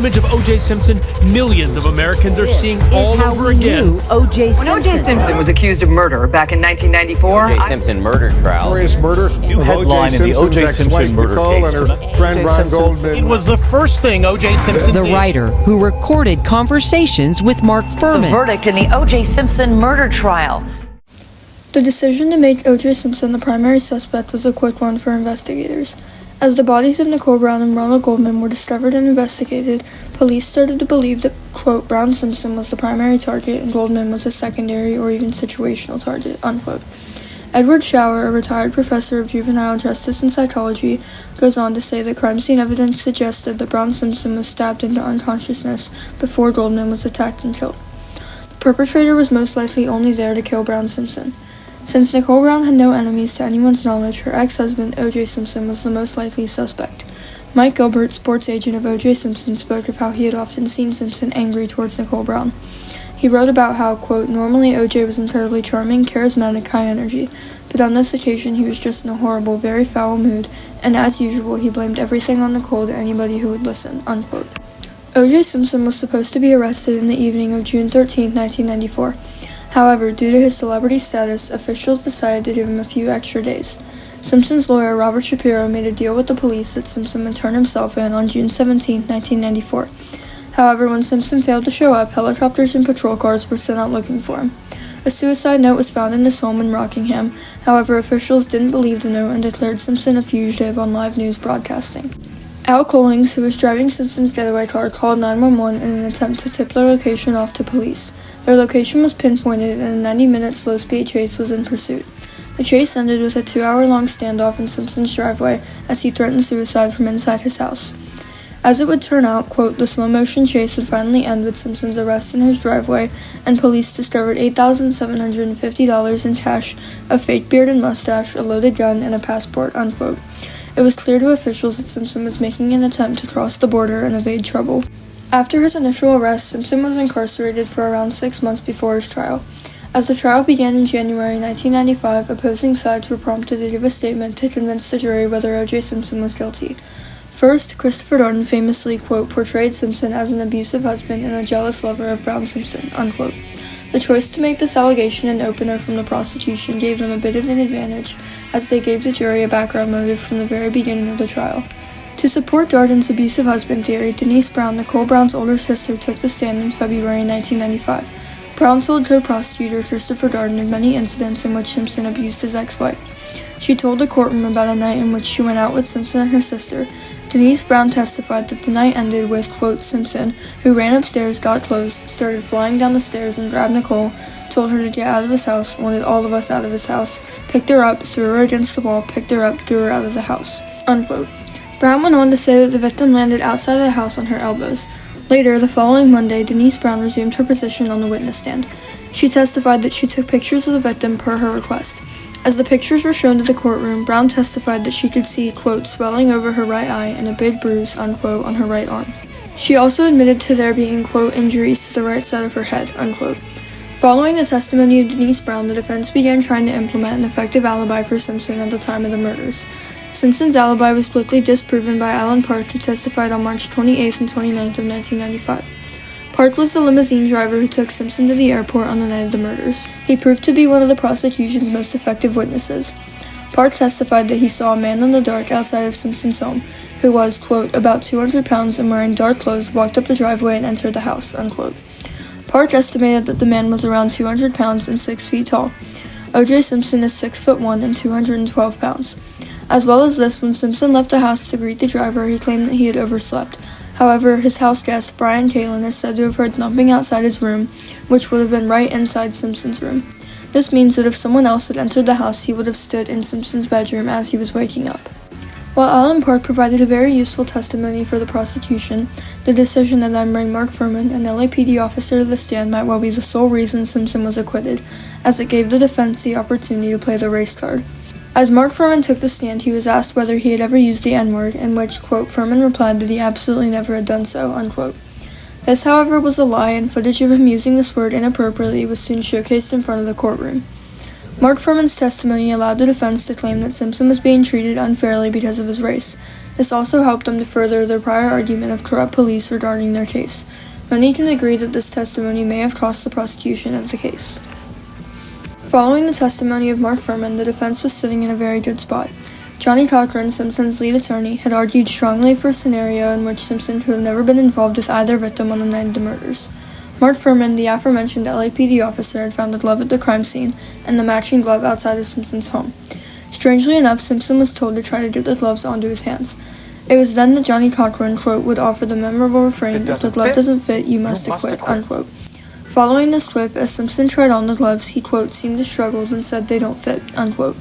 image of O.J. Simpson millions of Americans are seeing all over again. O.J. Simpson. When O.J. Simpson was accused of murder back in 1994, O.J. Simpson murder trial. Notorious murder New of headline in the O.J. Simpson murder case and her friend Brian Goldman. It was the first thing O.J. Simpson The did. writer who recorded conversations with Mark Furman. The verdict in the O.J. Simpson murder trial. The decision to make O.J. Simpson the primary suspect was a quick one for investigators. As the bodies of Nicole Brown and Ronald Goldman were discovered and investigated, police started to believe that, quote, Brown Simpson was the primary target and Goldman was a secondary or even situational target, unquote. Edward Schauer, a retired professor of juvenile justice and psychology, goes on to say that crime scene evidence suggested that Brown Simpson was stabbed into unconsciousness before Goldman was attacked and killed. The perpetrator was most likely only there to kill Brown Simpson. Since Nicole Brown had no enemies to anyone's knowledge, her ex-husband, O.J. Simpson, was the most likely suspect. Mike Gilbert, sports agent of O.J. Simpson, spoke of how he had often seen Simpson angry towards Nicole Brown. He wrote about how, quote, normally O.J. was incredibly charming, charismatic, high energy, but on this occasion he was just in a horrible, very foul mood, and as usual he blamed everything on Nicole to anybody who would listen, unquote. O.J. Simpson was supposed to be arrested in the evening of June 13, 1994. However, due to his celebrity status, officials decided to give him a few extra days. Simpson's lawyer, Robert Shapiro, made a deal with the police that Simpson would turn himself in on June 17, 1994. However, when Simpson failed to show up, helicopters and patrol cars were sent out looking for him. A suicide note was found in his home in Rockingham. However, officials didn't believe the note and declared Simpson a fugitive on live news broadcasting. Al Collings, who was driving Simpson's getaway car, called 911 in an attempt to tip their location off to police. Their location was pinpointed and a 90-minute slow-speed chase was in pursuit. The chase ended with a 2-hour-long standoff in Simpson's driveway as he threatened suicide from inside his house. As it would turn out, quote, the slow-motion chase would finally end with Simpson's arrest in his driveway, and police discovered $8,750 in cash, a fake beard and mustache, a loaded gun, and a passport, unquote. It was clear to officials that Simpson was making an attempt to cross the border and evade trouble. After his initial arrest, Simpson was incarcerated for around 6 months before his trial. As the trial began in January 1995, opposing sides were prompted to give a statement to convince the jury whether O.J. Simpson was guilty. First, Christopher Darden famously, quote, portrayed Simpson as an abusive husband and a jealous lover of Brown Simpson, unquote. The choice to make this allegation an opener from the prosecution gave them a bit of an advantage, as they gave the jury a background motive from the very beginning of the trial. To support Darden's abusive husband theory, Denise Brown, Nicole Brown's older sister, took the stand in February 1995. Brown told co-prosecutor Christopher Darden of many incidents in which Simpson abused his ex-wife. She told the courtroom about a night in which she went out with Simpson and her sister. Denise Brown testified that the night ended with, quote, Simpson, who ran upstairs, got clothes, started flying down the stairs and grabbed Nicole, told her to get out of his house, wanted all of us out of his house, picked her up, threw her against the wall, picked her up, threw her out of the house, unquote. Brown went on to say that the victim landed outside of the house on her elbows. Later, the following Monday, Denise Brown resumed her position on the witness stand. She testified that she took pictures of the victim per her request. As the pictures were shown to the courtroom, Brown testified that she could see, quote, swelling over her right eye and a big bruise, unquote, on her right arm. She also admitted to there being, quote, injuries to the right side of her head, unquote. Following the testimony of Denise Brown, the defense began trying to implement an effective alibi for Simpson at the time of the murders. Simpson's alibi was quickly disproven by Alan Park, who testified on March 28th and 29th of 1995. Park was the limousine driver who took Simpson to the airport on the night of the murders. He proved to be one of the prosecution's most effective witnesses. Park testified that he saw a man in the dark outside of Simpson's home, who was, quote, about 200 pounds and wearing dark clothes, walked up the driveway and entered the house, unquote. Park estimated that the man was around 200 pounds and 6 feet tall. O.J. Simpson is 6'1" and 212 pounds. As well as this, when Simpson left the house to greet the driver, he claimed that he had overslept. However, his house guest, Brian Kalin, is said to have heard thumping outside his room, which would have been right inside Simpson's room. This means that if someone else had entered the house, he would have stood in Simpson's bedroom as he was waking up. While Alan Park provided a very useful testimony for the prosecution, the decision to then bring Mark Furman, an LAPD officer, to the stand might well be the sole reason Simpson was acquitted, as it gave the defense the opportunity to play the race card. As Mark Furman took the stand, he was asked whether he had ever used the N-word, in which, quote, Furman replied that he absolutely never had done so, unquote. This, however, was a lie, and footage of him using this word inappropriately was soon showcased in front of the courtroom. Mark Furman's testimony allowed the defense to claim that Simpson was being treated unfairly because of his race. This also helped them to further their prior argument of corrupt police regarding their case. Many can agree that this testimony may have cost the prosecution of the case. Following the testimony of Mark Furman, the defense was sitting in a very good spot. Johnny Cochran, Simpson's lead attorney, had argued strongly for a scenario in which Simpson could have never been involved with either victim on the night of the murders. Mark Furman, the aforementioned LAPD officer, had found a glove at the crime scene and the matching glove outside of Simpson's home. Strangely enough, Simpson was told to try to get the gloves onto his hands. It was then that Johnny Cochran, quote, would offer the memorable refrain, "If the glove doesn't fit, you must acquit," unquote. Following this quip, as Simpson tried on the gloves, he, quote, seemed to struggle and said they don't fit, unquote.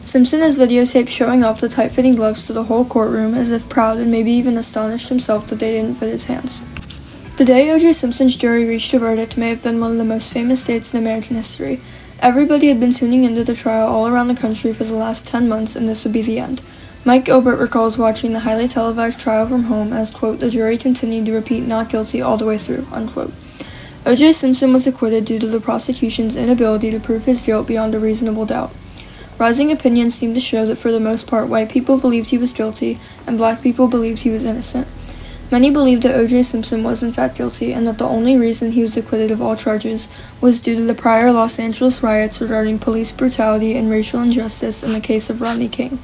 Simpson is videotaped showing off the tight-fitting gloves to the whole courtroom as if proud and maybe even astonished himself that they didn't fit his hands. The day O.J. Simpson's jury reached a verdict may have been one of the most famous dates in American history. Everybody had been tuning into the trial all around the country for the last 10 months, and this would be the end. Mike Gilbert recalls watching the highly televised trial from home as, quote, the jury continued to repeat not guilty all the way through, unquote. O.J. Simpson was acquitted due to the prosecution's inability to prove his guilt beyond a reasonable doubt. Rising opinions seemed to show that for the most part white people believed he was guilty and black people believed he was innocent. Many believed that O.J. Simpson was in fact guilty and that the only reason he was acquitted of all charges was due to the prior Los Angeles riots regarding police brutality and racial injustice in the case of Rodney King.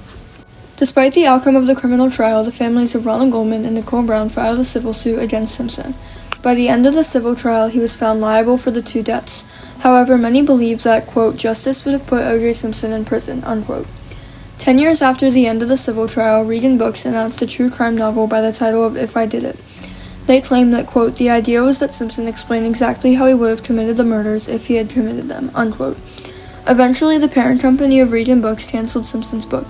Despite the outcome of the criminal trial, the families of Ronald Goldman and Nicole Brown filed a civil suit against Simpson. By the end of the civil trial, he was found liable for the 2 deaths. However, many believed that, quote, justice would have put O.J. Simpson in prison, unquote. 10 years after the end of the civil trial, Reading Books announced a true crime novel by the title of If I Did It. They claimed that, quote, the idea was that Simpson explained exactly how he would have committed the murders if he had committed them, unquote. Eventually, the parent company of Reading Books canceled Simpson's book.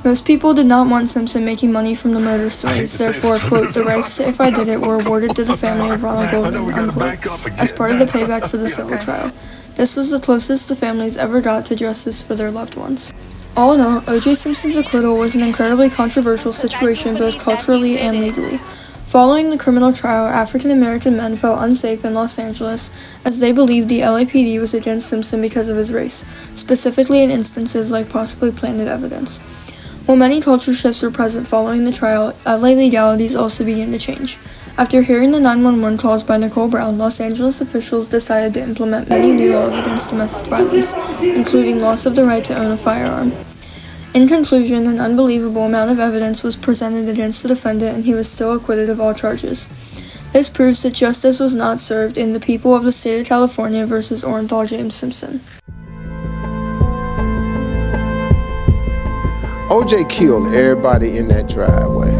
Most people did not want Simpson making money from the murder stories, therefore, quote, the rights to If I Did It were awarded to the family of Ronald Goldman, unquote, as part of the payback for the civil trial. This was the closest the families ever got to justice for their loved ones. All in all, O.J. Simpson's acquittal was an incredibly controversial situation both culturally and legally. Following the criminal trial, African American men felt unsafe in Los Angeles as they believed the LAPD was against Simpson because of his race, specifically in instances like possibly planted evidence. While many culture shifts were present following the trial, LA legalities also began to change. After hearing the 911 calls by Nicole Brown, Los Angeles officials decided to implement many new laws against domestic violence, including loss of the right to own a firearm. In conclusion, an unbelievable amount of evidence was presented against the defendant and he was still acquitted of all charges. This proves that justice was not served in the people of the state of California versus Orenthal James Simpson. O.J. killed everybody in that driveway.